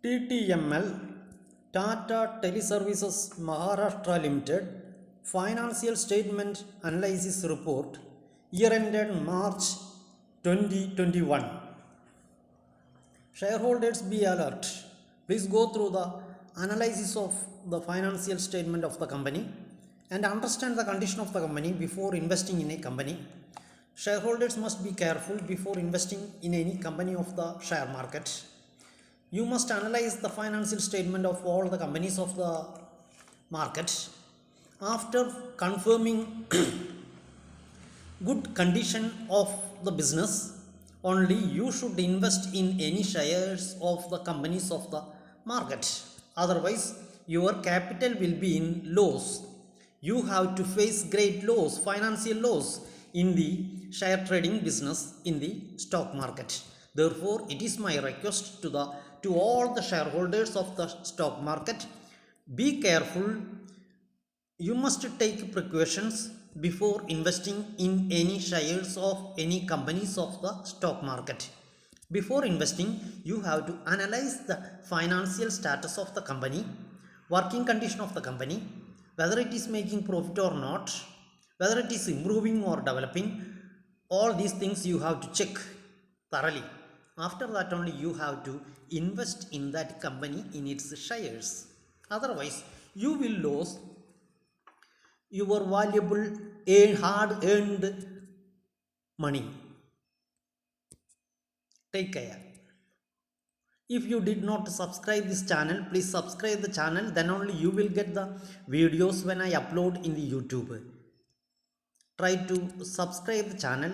TTML Tata Teleservices Maharashtra Limited Financial Statement Analysis Report year ended March 2021. Shareholders be alert. Please go through the analysis of the financial statement of the company and understand the condition of the company before investing in a company. Shareholders must be careful before investing in any company of the share market. You must analyze the financial statement of all the companies of the market. After confirming good condition of the business, only you should invest in any shares of the companies of the market. Otherwise, your capital will be in loss. You have to face great loss, financial loss in the share trading business in the stock market. Therefore, it is my request to all the shareholders of the stock market, be careful. You must take precautions before investing in any shares of any companies of the stock market. Before investing, you have to analyze the financial status of the company, working condition of the company, whether it is making profit or not, whether it is improving or developing. All these things you have to check thoroughly. After that only you have to invest in that company in its shares. Otherwise, you will lose your valuable hard earned money. Take care. If you did not subscribe this channel, please subscribe the channel, then only you will get the videos when I upload in the YouTube. Try to subscribe the channel.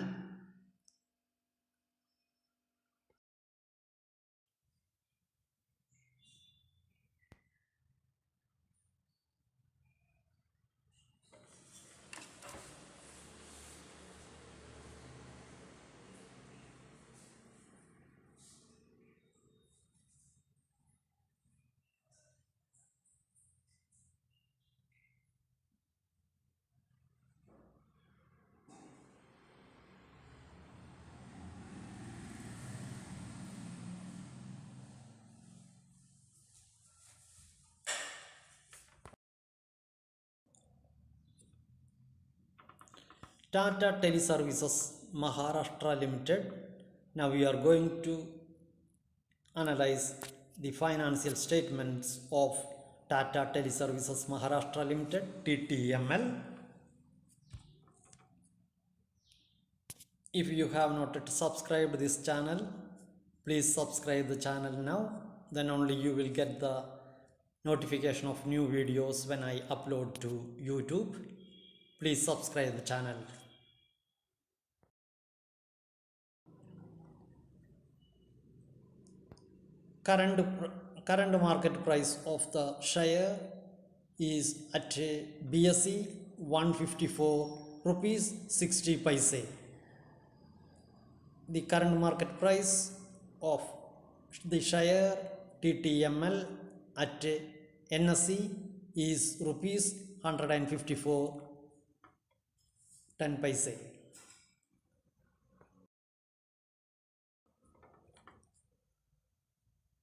Tata Teleservices Maharashtra Limited. Now we are going to analyze the financial statements of Tata Teleservices Maharashtra Limited, TTML. If you have not yet subscribed this channel, please subscribe the channel now. Then only you will get the notification of new videos when I upload to YouTube. Please subscribe the channel. Current market price of the share is at BSE 154 rupees 60 paise. The current market price of the share TTML at NSE is rupees 154 10 paise.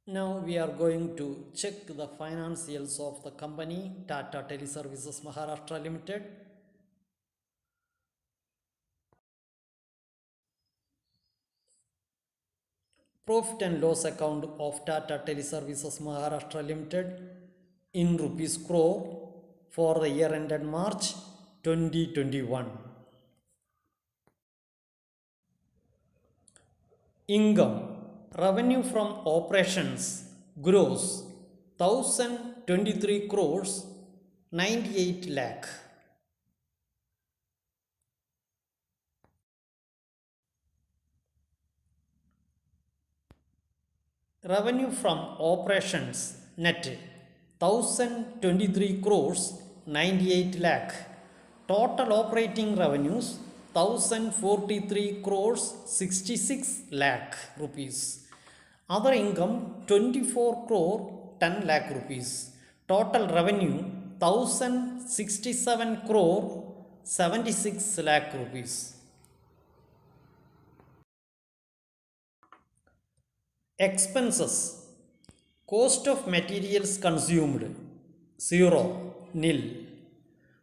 Now we are going to check the financials of the company Tata Teleservices Maharashtra Limited. Profit and loss account of Tata Teleservices Maharashtra Limited in rupees crore for the year ended March 2021. Income. Revenue from operations gross 1023 crores 98 lakh. Revenue from operations net 1023 crores 98 lakh. Total operating revenues 1043 crores 66 lakh rupees. Other income 24 crore 10 lakh rupees. Total revenue 1067 crore 76 lakh rupees. Expenses. Cost of materials consumed 0, nil.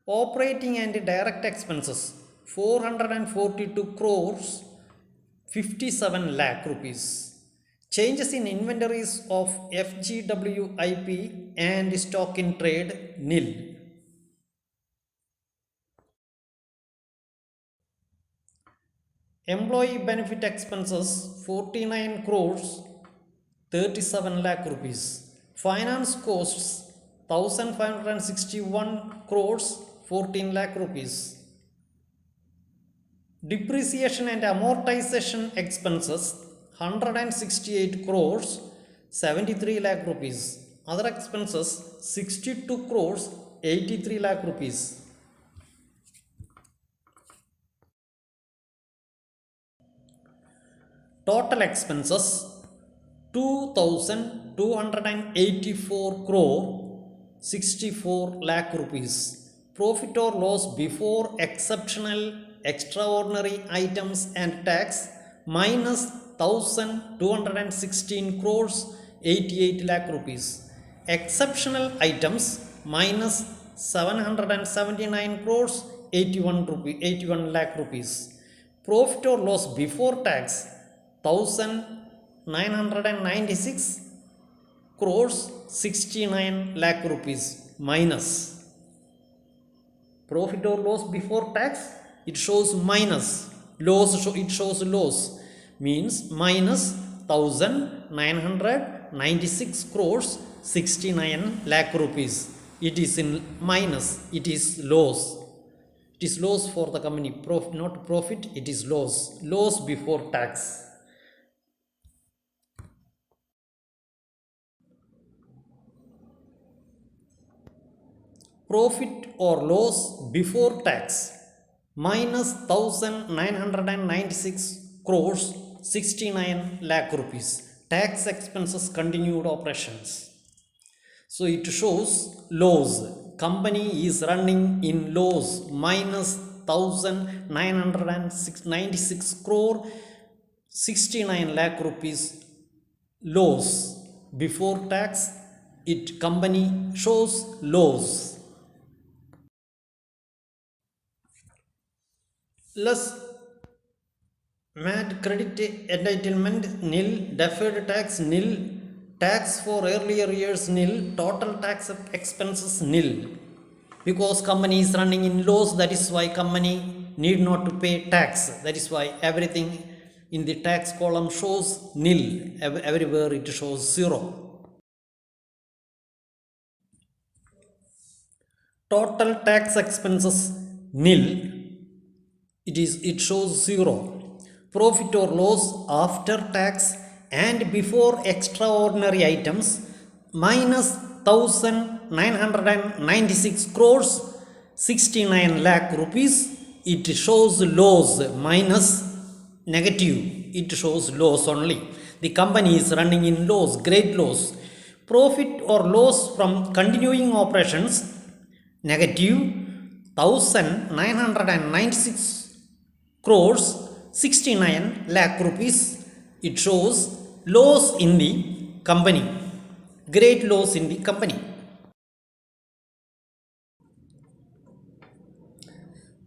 Operating and direct expenses 442 crores 57 lakh rupees. Changes in inventories of FGWIP and stock in trade nil. Employee benefit expenses 49 crores 37 lakh rupees. Finance costs 1561 crores 14 lakh rupees. Depreciation and amortization expenses 168 crores 73 lakh rupees. Other expenses 62 crores 83 lakh rupees. Total expenses 2284 crore 64 lakh rupees. Profit or loss before exceptional extraordinary items and tax minus 1216 crores 88 lakh rupees. Exceptional items minus 779 crores 81 lakh rupees. Profit or loss before tax 1996 crores 69 lakh rupees minus. Profit or loss before tax, it shows minus. Loss, it shows loss. Means minus 1996 crores 69 lakh rupees. It is in minus. It is loss. It is loss for the company. Profit, not profit. It is loss. Loss before tax. Profit or loss before tax minus 1996 crores 69 lakh rupees. Tax expenses continued operations. So it shows loss. Company is running in loss minus 1996 crore 69 lakh rupees loss. Before tax, it company shows loss. Less MAT credit entitlement nil, deferred tax nil, tax for earlier years nil, total tax expenses nil. Because company is running in loss, that is why company need not to pay tax. That is why everything in the tax column shows nil. Everywhere it shows 0. Total tax expenses nil. It shows 0. Profit or loss after tax and before extraordinary items minus 1996 crores 69 lakh rupees. It shows loss minus negative. It shows loss only. The company is running in loss, great loss. Profit or loss from continuing operations negative 1996 crores 69 lakh rupees. It shows loss in the company, great loss in the company.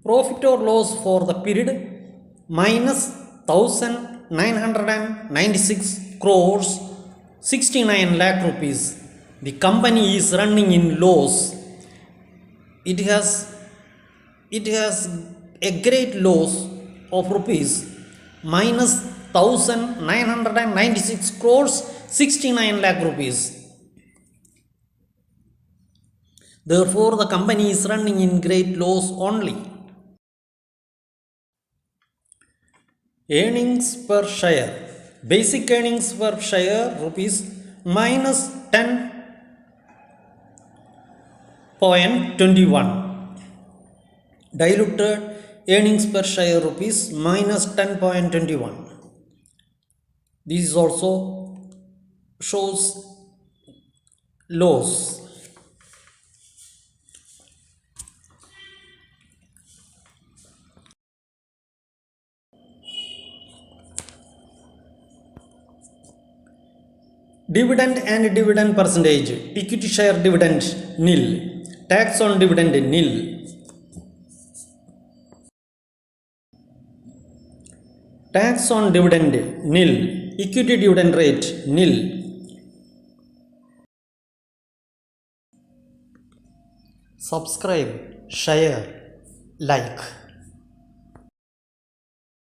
Profit or loss for the period minus 1996 crores 69 lakh rupees. The company is running in loss. It has a great loss of rupees minus 1996 crores 69 lakh rupees. Therefore, the company is running in great loss only. Earnings per share. Basic earnings per share rupees minus 10.21. Diluted earnings per share rupees minus 10.21. This also shows loss. Dividend and dividend percentage. Equity share dividend nil. Tax on dividend nil. Tax on dividend nil. Equity dividend rate nil. Subscribe, share, like.